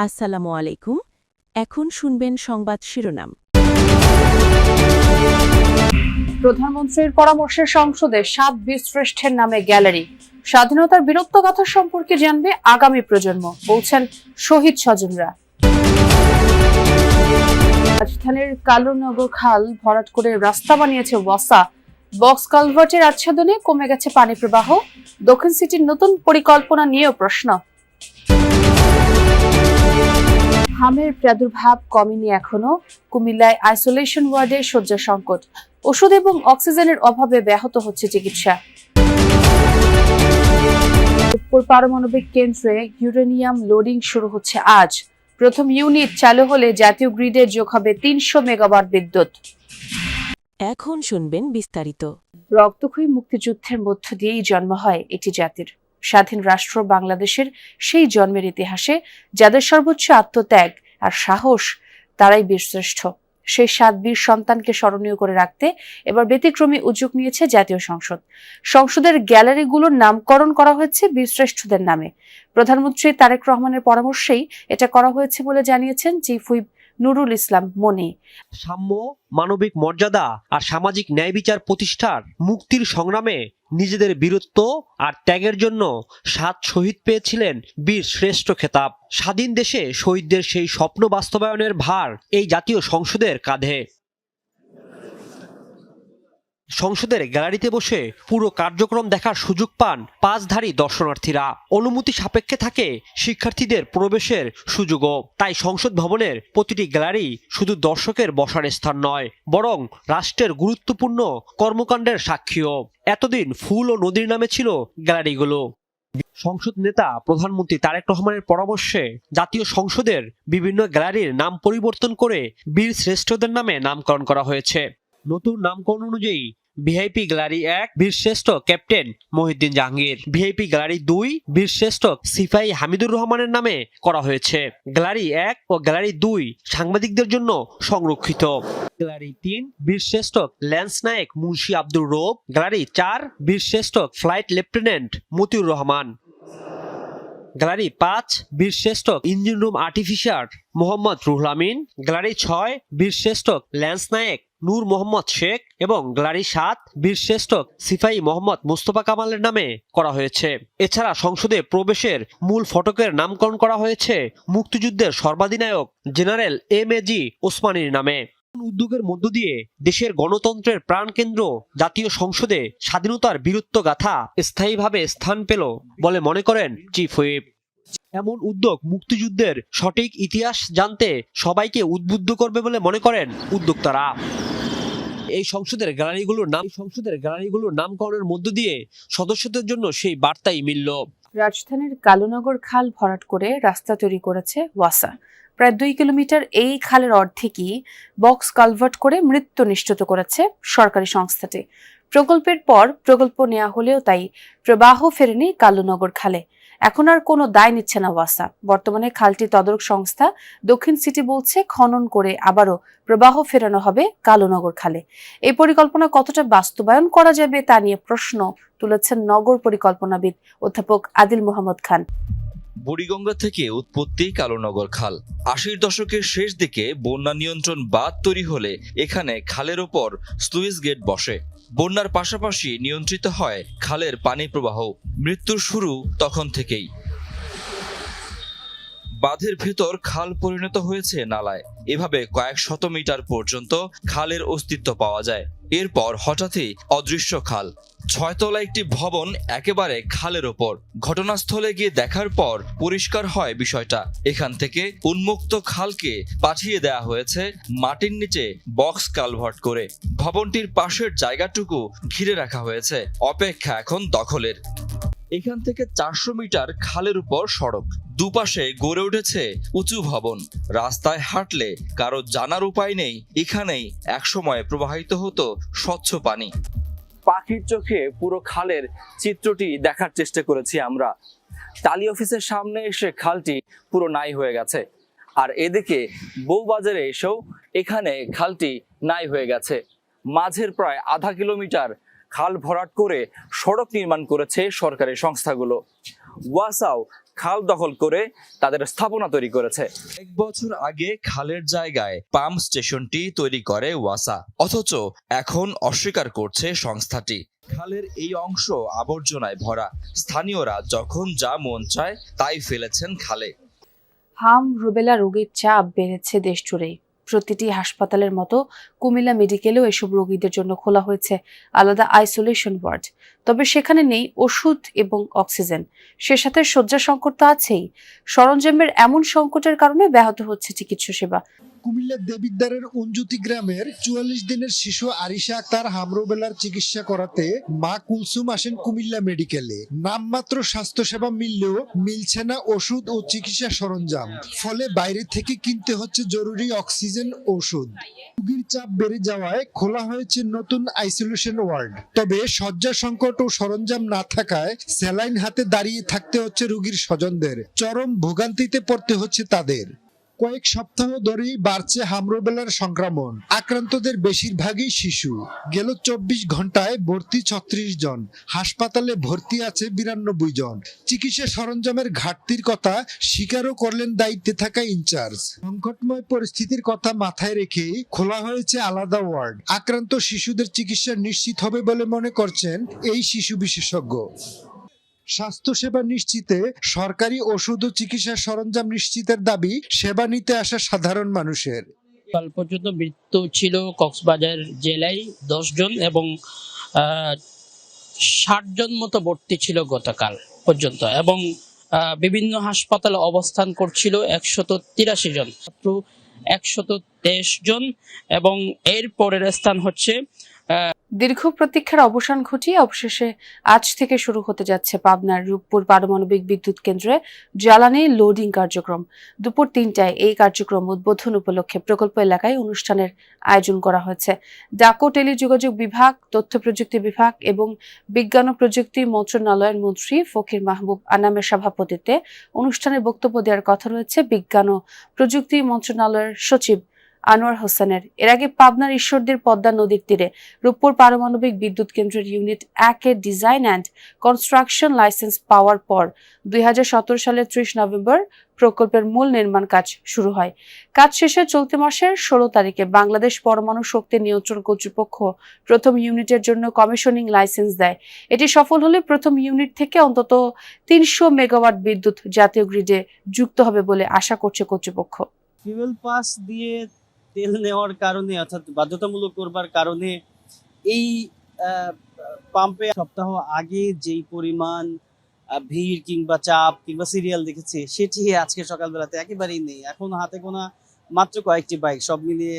আসসালামু আলাইকুম। এখন শুনবেন সংবাদ শিরোনাম। প্রধানমন্ত্রীর পরামর্শে সংসদে ৭ বীরশ্রেষ্ঠের নামে গ্যালারি। স্বাধীনতার বীরত্বগাথা সম্পর্কে জানবে আগামী প্রজন্ম, বলছেন শহীদ স্বজনরা। রাজধানীর কালুনগর খাল ভরাট করে রাস্তা বানিয়েছে ওয়াসা। বক্স কালভার্টের আচ্ছাদনে কমে গেছে পানি প্রবাহ। দক্ষিণ সিটির নতুন পরিকল্পনা নিয়েও প্রশ্ন। হামের প্রাদুর্ভাব কমেনি এখনো। কুমিল্লায় আইসোলেশন ওয়ার্ডে শয্যা সংকট। ওষুধ এবং অক্সিজেনের অভাবে ব্যাহত হচ্ছে চিকিৎসা। রূপপুর পারমাণবিক কেন্দ্রে ইউরেনিয়াম লোডিং শুরু হচ্ছে আজ। প্রথম ইউনিট চালু হলে জাতীয় গ্রিডে যোগ হবে ৩০০ মেগাওয়াট বিদ্যুৎ। এখন শুনবেন বিস্তারিত। রক্তক্ষয়ী মুক্তিযুদ্ধের মধ্য দিয়েই জন্ম হয় একটি জাতির। স্বাধীন রাষ্ট্র বাংলাদেশের সেই জন্মের ইতিহাসে যাদের সর্বোচ্চ আত্মত্যাগ আর সাহস, তারাই বীরশ্রেষ্ঠ। সেই ৭ বীর সন্তানকে স্মরণীয় করে রাখতে এবার ব্যতিক্রমী উদ্যোগ নিয়েছে জাতীয় সংসদ। সংসদের গ্যালারিগুলোর নামকরণ করা হয়েছে বীরশ্রেষ্ঠদের নামে। প্রধানমন্ত্রী তারেক রহমানের পরামর্শেই এটা করা হয়েছে বলে জানিয়েছেন চিফ হুইপ নুরুল ইসলাম মনি। সাম্য, মানবিক মর্যাদা আর সামাজিক ন্যায় বিচার প্রতিষ্ঠার মুক্তির সংগ্রামে নিজেদের বীরত্ব আর ত্যাগের জন্য ৭ শহীদ পেয়েছিলেন বীর শ্রেষ্ঠ খেতাব। স্বাধীন দেশে শহীদদের সেই স্বপ্ন বাস্তবায়নের ভার এই জাতীয় সংসদের কাঁধে। সংসদের গ্যালারিতে বসে পুরো কার্যক্রম দেখার সুযোগ পান পাঁচধারী দর্শনার্থীরা। অনুমতি সাপেক্ষে থাকে শিক্ষার্থীদের প্রবেশের সুযোগও। তাই সংসদ ভবনের প্রতিটি গ্যালারি শুধু দর্শকের বসার স্থান নয়, বরং রাষ্ট্রের গুরুত্বপূর্ণ কর্মকাণ্ডের সাক্ষীও। এতদিন ফুল ও নদীর নামে ছিল গ্যালারিগুলো। সংসদ নেতা প্রধানমন্ত্রী তারেক রহমানের পরামর্শে জাতীয় সংসদের বিভিন্ন গ্যালারির নাম পরিবর্তন করে বীর শ্রেষ্ঠদের নামে নামকরণ করা হয়েছে। নতুন নামকরণ অনুযায়ী ভিআইপি গ্যালারি ১ বীরশ্রেষ্ঠ captain Mohiuddin Jahangir, VIP gallery ২ বীরশ্রেষ্ঠ সিপাহী হামিদুর রহমানের নামে করা হয়েছে। গ্যালারি ১ ও গ্যালারি ২ সাংবাদিকদের জন্য সংরক্ষিত। গ্যালারি ৩ বীরশ্রেষ্ঠ ল্যান্স নায়েক মুন্সি আব্দুর রৌফ, গ্যালারি ৪ বীরশ্রেষ্ঠ flight lieutenant Motiur Rahman, gallery ৫ বীরশ্রেষ্ঠ engine room artificer Mohammad Ruhul Amin, gallery ৬ বীরশ্রেষ্ঠ ল্যান্স নায়েক নূর মোহাম্মদ শেখ এবং গ্যালারি ৭ বীরশ্রেষ্ঠ সিপাহী মোহাম্মদ মুস্তফা কামালের নামে করা হয়েছে। এছাড়া সংসদে প্রবেশের মূল ফটকের নামকরণ করা হয়েছে মুক্তিযুদ্ধের সর্বাধিনায়ক জেনারেল এম.এ.জি. ওসমানীর নামে। উদ্যোগের মধ্য দিয়ে দেশের গণতন্ত্রের প্রাণকেন্দ্র জাতীয় সংসদে স্বাধীনতার বীরত্ব গাথা স্থায়ীভাবে স্থান পেল বলে মনে করেন চিফ হুইপ। এমন উদ্যোগ মুক্তিযুদ্ধের সঠিক ইতিহাস জানতে সবাইকে উদ্বুদ্ধ করবে বলে মনে করেন উদ্যোক্তারা। এই সংসদের গ্যালারিগুলোর নামকরণের মধ্য দিয়ে সদস্যদের জন্য সেই বার্তাই মিলল। রাজধানীর কালুনগর খাল ভরাট করে রাস্তা তৈরি করেছে ওয়াসা। প্রায় ২ কিলোমিটার এই খালের অর্ধেকই বক্স কালভার্ট করে মৃত্যু নিশ্চিত করেছে সরকারি সংস্থাটি। প্রকল্পের পর প্রকল্প নেওয়া হলেও তাই প্রবাহ ফেরেনি কালুনগর খালে। এখন আর কোনো দায় নিচ্ছে না ওয়াসা। বর্তমানে খালটি তদারক সংস্থা দক্ষিণ সিটি বলছে খনন করে আবারও প্রবাহ ফেরানো হবে কালুনগর খালে। এই পরিকল্পনা কতটা বাস্তবায়ন করা যাবে তা নিয়ে প্রশ্ন তুলেছেন নগর পরিকল্পনাবিদ অধ্যাপক আদিল মোহাম্মদ খান। বুড়িগঙ্গা থেকে উৎপত্তি কালুনগর খাল। ৮০ দশকের শেষ দিকে বন্যা নিয়ন্ত্রণ বাঁধ তৈরি হলে এখানে খালের ওপর স্লুইস গেট বসে। বন্যার পাশাপাশি নিয়ন্ত্রিত হয় খালের পানি প্রবাহ। মৃত্যুর শুরু তখন থেকেই। বাঁধের ভেতর খাল পরিণত হয়েছে নালায়। এভাবে কয়েক শত মিটার পর্যন্ত খালের অস্তিত্ব পাওয়া যায়। এরপর হঠাৎই অদৃশ্য খাল। ৬ তলা একটি ভবন একেবারে খালের ওপর। ঘটনাস্থলে গিয়ে দেখার পর পরিষ্কার হয় বিষয়টা। এখান থেকে উন্মুক্ত খালকে পাঠিয়ে দেয়া হয়েছে মাটির নিচে বক্স কালভার্ট করে। ভবনটির পাশের জায়গাটুকু ঘিরে রাখা হয়েছে। অপেক্ষা এখন দখলের। এখান থেকে ৪০০ মিটার খালের উপর সড়ক। দুপাশে গড়ে উঠেছে উঁচু ভবন। রাস্তায় হাঁটলে কারো জানার উপায় নেই এখানেই একসময় প্রবাহিত হতো স্বচ্ছ পানি। পাখির চোখে পুরো খালের চিত্রটি দেখার চেষ্টা করেছি আমরা। টালি অফিসের সামনে এসে খালটি পুরো নাই হয়ে গেছে, আর এদিকে বউবাজারে এসেও এখানে খালটি নাই হয়ে গেছে। মাঝের প্রায় আধা কিলোমিটার খাল ভরাট করে সড়ক নির্মাণ করেছে সরকারি সংস্থাগুলো। ওয়াসাও খাল দখল করে তাদের স্থাপনা তৈরি করেছে। 1 বছর আগে খালের জায়গায় পাম্প স্টেশনটি তৈরি করে ওয়াসা, অথচ এখন অস্বীকার করছে সংস্থাটি। খালের এই অংশ আবর্জনায় ভরা, স্থানীয়রা যখন যা মন চায় তাই ফেলেছেন খালে। হাম রুবেলা রোগীর চাপ বেড়েছে দেশ জুড়েই। প্রতিটি হাসপাতালের মতো কুমিল্লা মেডিকেলেও এসব রোগীদের জন্য খোলা হয়েছে আলাদা আইসোলেশন ওয়ার্ড। তবে সেখানে নেই ওষুধ এবং অক্সিজেন, সে সাথে শয্যা সংকট তো আছেই। সরঞ্জামের এমন সংকটের কারণে ব্যাহত হচ্ছে চিকিৎসা সেবা। কুমিল্লার দেবিদ্বারের উনজুতি গ্রামের 44 দিনের শিশু আরিশা আক্তার হামরুবেলার চিকিৎসা করাতে মা কুলসুম আসেন কুমিল্লা মেডিকেলে। নামমাত্র স্বাস্থ্যসেবা মিললেও মিলছে না ওষুধ ও চিকিৎসা সরঞ্জাম, ফলে বাইরে থেকে কিনতে হচ্ছে জরুরি অক্সিজেন ওষুধ। রোগীর চাপ বেড়ে যাওয়ায় খোলা হয়েছে নতুন আইসোলেশন ওয়ার্ড। তবে শয্যা সংকট ও সরঞ্জাম না থাকায় স্যালাইন হাতে দাঁড়িয়ে থাকতে হচ্ছে রোগীর স্বজনদের। চরম ভোগান্তিতে পড়তে হচ্ছে তাদের। কয়েক সপ্তাহ ধরেই বাড়ছে হামরুবেলার সংক্রমণ। আক্রান্তদের বেশিরভাগই শিশু। গেল 24 ঘন্টায় ভর্তি 36 জন, হাসপাতালে ভর্তি আছে 92 জন। চিকিৎসা সরঞ্জামের ঘাটতির কথা স্বীকারও করলেন দায়িত্বে থাকা ইনচার্জ। সংকটময় পরিস্থিতির কথা মাথায় রেখেই খোলা হয়েছে আলাদা ওয়ার্ড। আক্রান্ত শিশুদের চিকিৎসা নিশ্চিত হবে বলে মনে করছেন এই শিশু বিশেষজ্ঞ। স্বাস্থ্যসেবা নিশ্চিতে সরকারি ওষুধ ও চিকিৎসা সরঞ্জাম নিশ্চিতের দাবি সেবা নিতে আসা সাধারণ মানুষের। কাল পর্যন্ত মৃত্যু ছিল কক্সবাজার জেলায় 10 জন এবং 60 জন মতো ভর্তি ছিল গতকাল পর্যন্ত, এবং বিভিন্ন হাসপাতালে অবস্থান করছিল 183 জন, মাত্র 123 জন, এবং এর পরের স্থান হচ্ছে দীর্ঘ প্রতীক্ষার অবসান ঘটিয়ে অবশেষে আজ থেকে শুরু হতে যাচ্ছে পাবনার রূপপুর পারমাণবিক বিদ্যুৎ কেন্দ্রে জ্বালানি লোডিং কার্যক্রম। দুপুর 3টায় এই কার্যক্রম উদ্বোধন উপলক্ষে প্রকল্প এলাকায় অনুষ্ঠানের আয়োজন করা হয়েছে। ডাকো টেলিযোগাযোগ বিভাগ, তথ্য প্রযুক্তি বিভাগ এবং বিজ্ঞান ও প্রযুক্তি মন্ত্রণালয়ের মন্ত্রী ফকির মাহবুব আনামের সভাপতিত্বে অনুষ্ঠানে বক্তব্য দেওয়ার কথা রয়েছে বিজ্ঞান ও প্রযুক্তি মন্ত্রণালয়ের সচিব আনোয়ার হোসেনের। এর আগে পাবনার ঈশ্বরদীর পদ্মা নদীর তীরে রূপপুর পারমাণবিক বিদ্যুৎ কেন্দ্রের ইউনিট 1-এর ডিজাইন অ্যান্ড কনস্ট্রাকশন লাইসেন্স পাওয়ার পর 2017 সালের 30 নভেম্বর প্রকল্পের মূল নির্মাণ কাজ শুরু হয়। কাজ শেষে চলতি মাসের 16 তারিখে বাংলাদেশ পরমাণু শক্তি নিয়ন্ত্রণ কর্তৃপক্ষ প্রথম ইউনিটের জন্য কমিশনিং লাইসেন্স দেয়। এটি সফল হলে প্রথম ইউনিট থেকে অন্তত 300 মেগাওয়াট বিদ্যুৎ জাতীয় গ্রিডে যুক্ত হবে বলে আশা করছে কর্তৃপক্ষ। ফিউয়েল পাস দিয়ে তেল নেওয়ার কারণে, অর্থাৎ বাধ্যতামূলক করবার কারণে এই পাম্পে সপ্তাহ আগে যেই পরিমাণ ভিড় কিংবা চাপ কিংবা সিরিয়াল দেখেছি, সেটি আজকে সকালবেলাতে একেবারেই নেই। এখন হাতে গোনা মাত্র কয়েকটি বাইক, সব মিলিয়ে